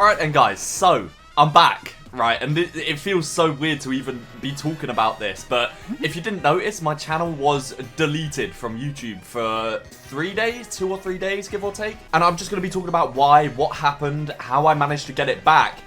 Alright then guys, so I'm back, right, and it feels so weird to even be talking about this, but if you didn't notice, my channel was deleted from YouTube for 3 days, 2 or 3 days, give or take, and I'm just going to be talking about why, what happened, how I managed to get it back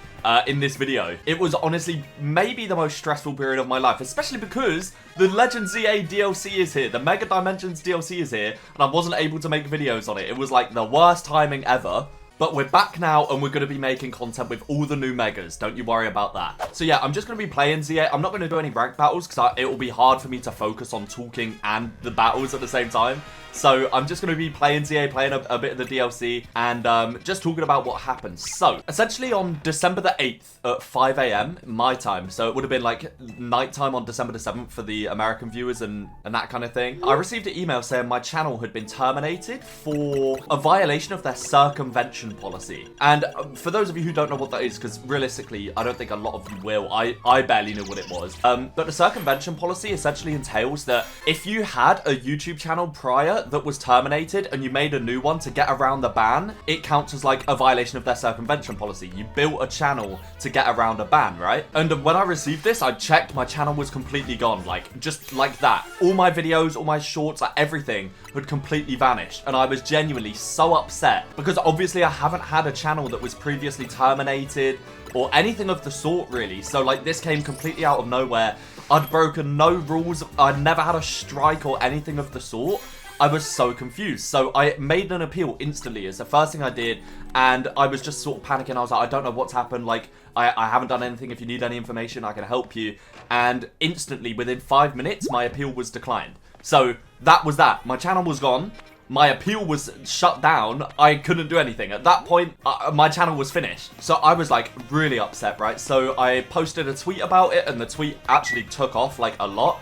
in this video. It was honestly maybe the most stressful period of my life, especially because the Legend ZA DLC is here, the Mega Dimensions DLC is here, and I wasn't able to make videos on it. It was like the worst timing ever. But we're back now, and we're going to be making content with all the new Megas. Don't you worry about that. So yeah, I'm just going to be playing ZA. I'm not going to do any ranked battles, because it will be hard for me to focus on talking and the battles at the same time. So I'm just going to be playing ZA, playing a bit of the DLC, and just talking about what happened. So, essentially on December the 8th at 5 AM, my time, so it would have been like nighttime on December the 7th for the American viewers and that kind of thing, I received an email saying my channel had been terminated for a violation of their circumvention policy. And for those of you who don't know what that is, because realistically, I don't think a lot of you will, I barely knew what it was. But the circumvention policy essentially entails that if you had a YouTube channel prior that was terminated and you made a new one to get around the ban, it counts as like a violation of their circumvention policy. You built a channel to get around a ban, right? And when I received this, I checked, my channel was completely gone, like just like that. All my videos, all my shorts, like everything had completely vanished, and I was genuinely so upset because obviously I haven't had a channel that was previously terminated or anything of the sort, really. So like this came completely out of nowhere. I'd broken no rules, I'd never had a strike or anything of the sort. I was so confused. So I made an appeal instantly. It's the first thing I did, and I was just sort of panicking. I was like, I don't know what's happened. Like, I haven't done anything. If you need any information, I can help you. And instantly, within 5 minutes, my appeal was declined. So that was that. My channel was gone. My appeal was shut down. I couldn't do anything. At that point, my channel was finished. So I was like really upset, right? So I posted a tweet about it, and the tweet actually took off like a lot,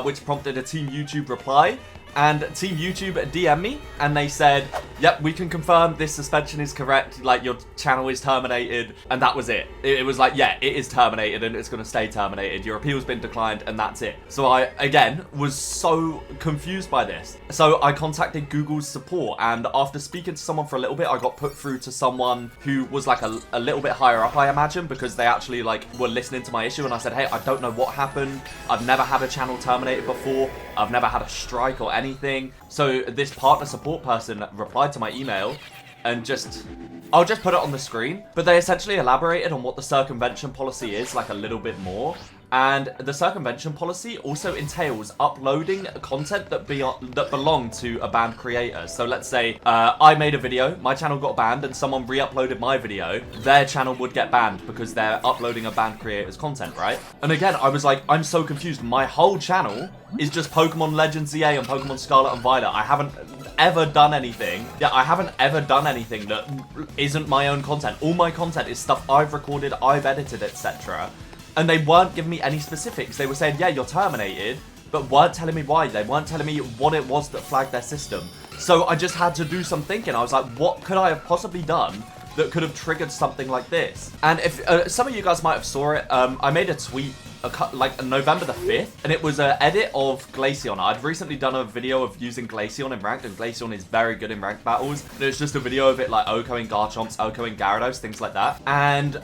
which prompted a Team YouTube reply. And Team YouTube DM'd me, and they said, yep, we can confirm this suspension is correct, like your channel is terminated, and that was it. It was like, yeah, it is terminated, and it's going to stay terminated. Your appeal's been declined, and that's it. So I, again, was so confused by this. So I contacted Google's support, and after speaking to someone for a little bit, I got put through to someone who was like a little bit higher up, I imagine, because they actually like were listening to my issue, and I said, hey, I don't know what happened. I've never had a channel terminated before. I've never had a strike or anything. So this partner support person replied to my email and I'll just put it on the screen, but they essentially elaborated on what the circumvention policy is like a little bit more. And the circumvention policy also entails uploading content that belong to a banned creator. So let's say I made a video, my channel got banned, and someone re-uploaded my video, their channel would get banned because they're uploading a banned creator's content, right? And again, I was like, I'm so confused. My whole channel is just Pokemon Legend ZA and Pokemon Scarlet and Violet. I haven't ever done anything. Yeah, I haven't ever done anything that isn't my own content. All my content is stuff I've recorded, I've edited, etc. And they weren't giving me any specifics. They were saying, yeah, you're terminated, but weren't telling me why. They weren't telling me what it was that flagged their system. So I just had to do some thinking. I was like, what could I have possibly done that could have triggered something like this? And if some of you guys might have saw it, I made a tweet like November the 5th, and it was an edit of Glaceon. I'd recently done a video of using Glaceon in ranked, and Glaceon is very good in ranked battles. And it's just a video of it like Oko-ing Garchomps, Oko-ing Gyarados, things like that. And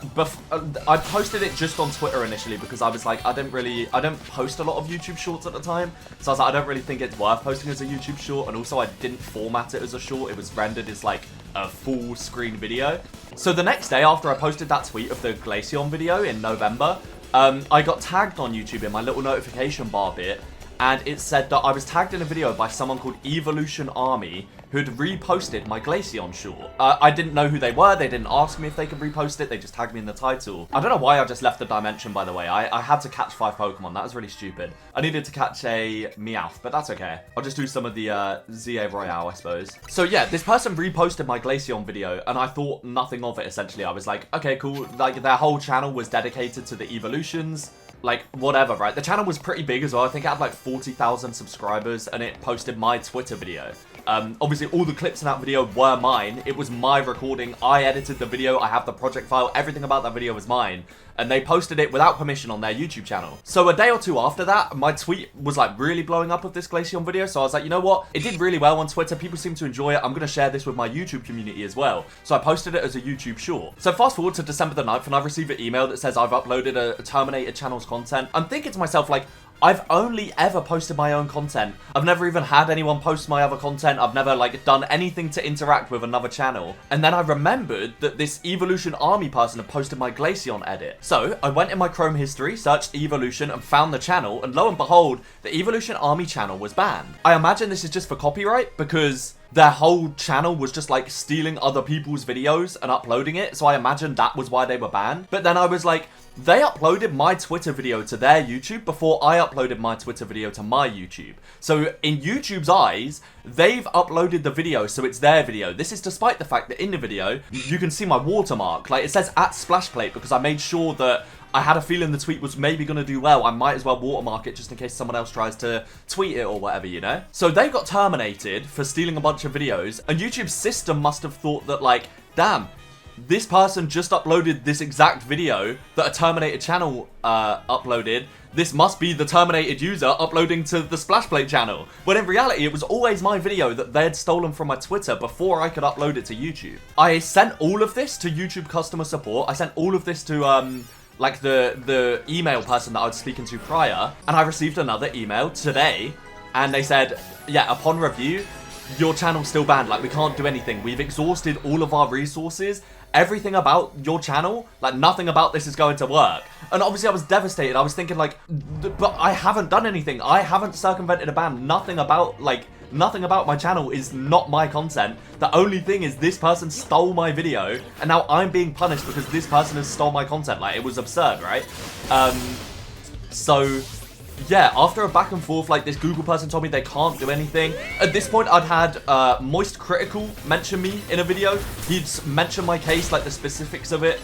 I posted it just on Twitter initially because I was like, I don't post a lot of YouTube shorts at the time. So I was like, I don't really think it's worth posting as a YouTube short. And also I didn't format it as a short. It was rendered as like a full screen video. So the next day after I posted that tweet of the Glaceon video in November, I got tagged on YouTube in my little notification bar bit, and it said that I was tagged in a video by someone called Evolution Army who'd reposted my Glaceon short. I didn't know who they were. They didn't ask me if they could repost it. They just tagged me in the title. I don't know why I just left the dimension, by the way. I had to catch 5 Pokemon. That was really stupid. I needed to catch a Meowth, but that's okay. I'll just do some of the ZA Royale, I suppose. So yeah, this person reposted my Glaceon video, and I thought nothing of it, essentially. I was like, okay, cool. Like, their whole channel was dedicated to the evolutions. Like, whatever, right? The channel was pretty big as well. I think it had like 40,000 subscribers, and it posted my Twitter video. Obviously, all the clips in that video were mine. It was my recording. I edited the video. I have the project file. Everything about that video was mine. And they posted it without permission on their YouTube channel. So a day or two after that, my tweet was like really blowing up of this Glaceon video. So I was like, you know what? It did really well on Twitter. People seem to enjoy it. I'm going to share this with my YouTube community as well. So I posted it as a YouTube short. So fast forward to December the 9th and I received an email that says I've uploaded a terminated channel's content. I'm thinking to myself like, I've only ever posted my own content. I've never even had anyone post my other content. I've never like done anything to interact with another channel. And then I remembered that this Evolution Army person had posted my Glaceon edit. So I went in my Chrome history, searched Evolution and found the channel. And lo and behold, the Evolution Army channel was banned. I imagine this is just for copyright because their whole channel was just like stealing other people's videos and uploading it. So I imagine that was why they were banned. But then I was like, they uploaded my Twitter video to their YouTube before I uploaded my Twitter video to my YouTube. So in YouTube's eyes, they've uploaded the video, so it's their video. This is despite the fact that in the video, you can see my watermark. Like it says at Splashplate because I made sure that I had a feeling the tweet was maybe going to do well. I might as well watermark it just in case someone else tries to tweet it or whatever, you know? So they got terminated for stealing a bunch of videos, and YouTube's system must have thought that like, damn, this person just uploaded this exact video that a terminated channel uploaded. This must be the terminated user uploading to the Splashplate channel. When in reality, it was always my video that they had stolen from my Twitter before I could upload it to YouTube. I sent all of this to YouTube customer support. I sent all of this to like the email person that I was speaking to prior, and I received another email today, and they said, yeah, upon review, your channel's still banned. Like, we can't do anything. We've exhausted all of our resources. Everything about your channel, like nothing about this is going to work. And obviously I was devastated. I was thinking like, but I haven't done anything. I haven't circumvented a ban. Nothing about my channel is not my content. The only thing is this person stole my video and now I'm being punished because this person has stole my content. Like, it was absurd, right? So yeah, after a back and forth, like, this Google person told me they can't do anything. At this point, I'd had Moist Critical mention me in a video. He'd mentioned my case, like the specifics of it,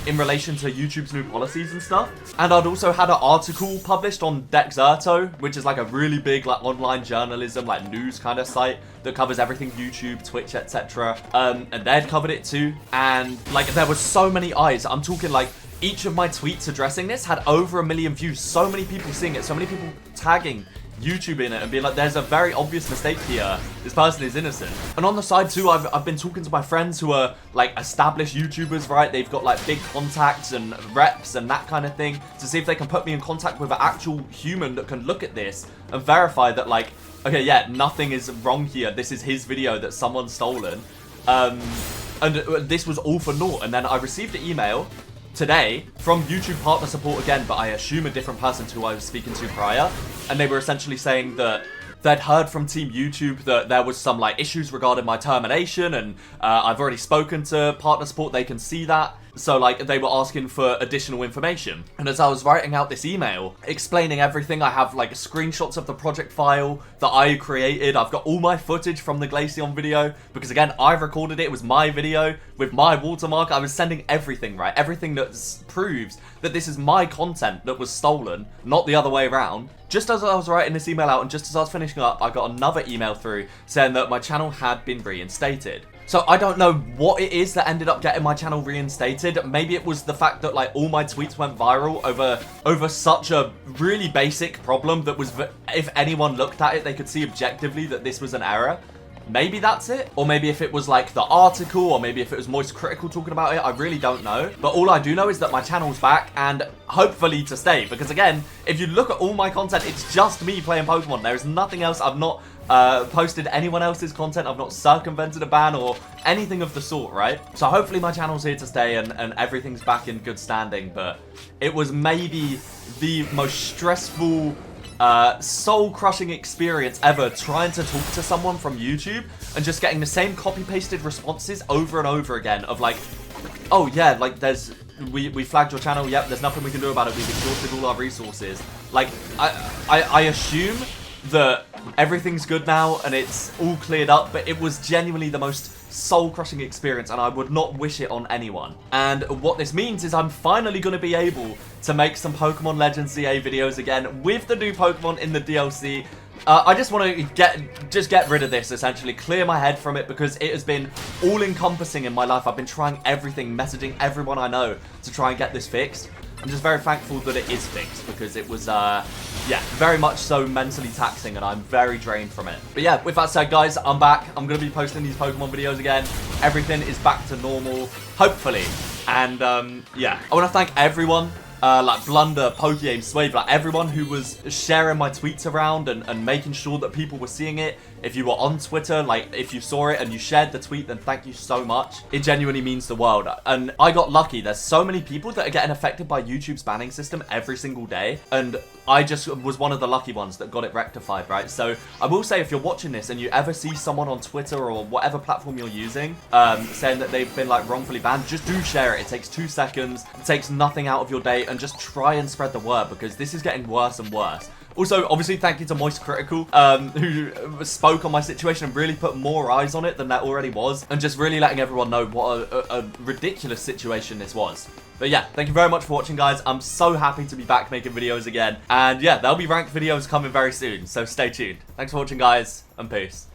in relation to YouTube's new policies and stuff. And I'd also had an article published on Dexerto, which is like a really big like online journalism, like news kind of site that covers everything YouTube, Twitch, etc. And they'd covered it too. And like, there were so many eyes. I'm talking like, each of my tweets addressing this had over 1 million views. So many people seeing it, so many people tagging YouTube in it and being like, there's a very obvious mistake here. This person is innocent. And on the side too, I've been talking to my friends who are like established YouTubers, right? They've got like big contacts and reps and that kind of thing to see if they can put me in contact with an actual human that can look at this and verify that like, okay, yeah, nothing is wrong here. This is his video that someone's stolen. And this was all for naught. And then I received an email today from YouTube partner support again, but I assume a different person to who I was speaking to prior, and they were essentially saying that they'd heard from Team YouTube that there was some like issues regarding my termination, and I've already spoken to partner support, they can see that. So like, they were asking for additional information. And as I was writing out this email explaining everything, I have like screenshots of the project file that I created. I've got all my footage from the Glaceon video because again, I recorded it. It was my video with my watermark. I was sending everything, right? Everything that proves that this is my content that was stolen, not the other way around. Just as I was writing this email out and just as I was finishing up, I got another email through saying that my channel had been reinstated. So I don't know what it is that ended up getting my channel reinstated. Maybe it was the fact that like all my tweets went viral over such a really basic problem that was, if anyone looked at it, they could see objectively that this was an error. Maybe that's it. Or maybe if it was like the article, or maybe if it was Moist Critical talking about it, I really don't know. But all I do know is that my channel's back and hopefully to stay. Because again, if you look at all my content, it's just me playing Pokemon. There is nothing else. I've not posted anyone else's content. I've not circumvented a ban or anything of the sort, right? So hopefully my channel's here to stay and everything's back in good standing. But it was maybe the most stressful, soul-crushing experience ever trying to talk to someone from YouTube and just getting the same copy-pasted responses over and over again of like, oh yeah, like we flagged your channel, yep, there's nothing we can do about it, we've exhausted all our resources. Like, I assume that everything's good now and it's all cleared up, but it was genuinely the most soul-crushing experience and I would not wish it on anyone. And what this means is I'm finally going to be able to make some Pokemon Legends ZA videos again with the new Pokemon in the DLC. I just want to get rid of this, essentially. Clear my head from it, because it has been all-encompassing in my life. I've been trying everything, messaging everyone I know to try and get this fixed. I'm just very thankful that it is fixed, because it was, yeah, very much so mentally taxing, and I'm very drained from it. But yeah, with that said, guys, I'm back. I'm going to be posting these Pokemon videos again. Everything is back to normal, hopefully. And, yeah, I want to thank everyone. Like Blunder, Pokeaim, Swave, like everyone who was sharing my tweets around and making sure that people were seeing it. If you were on Twitter, like if you saw it and you shared the tweet, then thank you so much. It genuinely means the world. And I got lucky. There's so many people that are getting affected by YouTube's banning system every single day. And I just was one of the lucky ones that got it rectified, right? So I will say, if you're watching this and you ever see someone on Twitter or whatever platform you're using saying that they've been like wrongfully banned, just do share it. It takes 2 seconds. It takes nothing out of your day, and just try and spread the word, because this is getting worse and worse. Also, obviously, thank you to Moist Critical, who spoke on my situation and really put more eyes on it than that already was, and just really letting everyone know what a ridiculous situation this was. But yeah, thank you very much for watching, guys. I'm so happy to be back making videos again. And yeah, there'll be ranked videos coming very soon, so stay tuned. Thanks for watching, guys, and peace.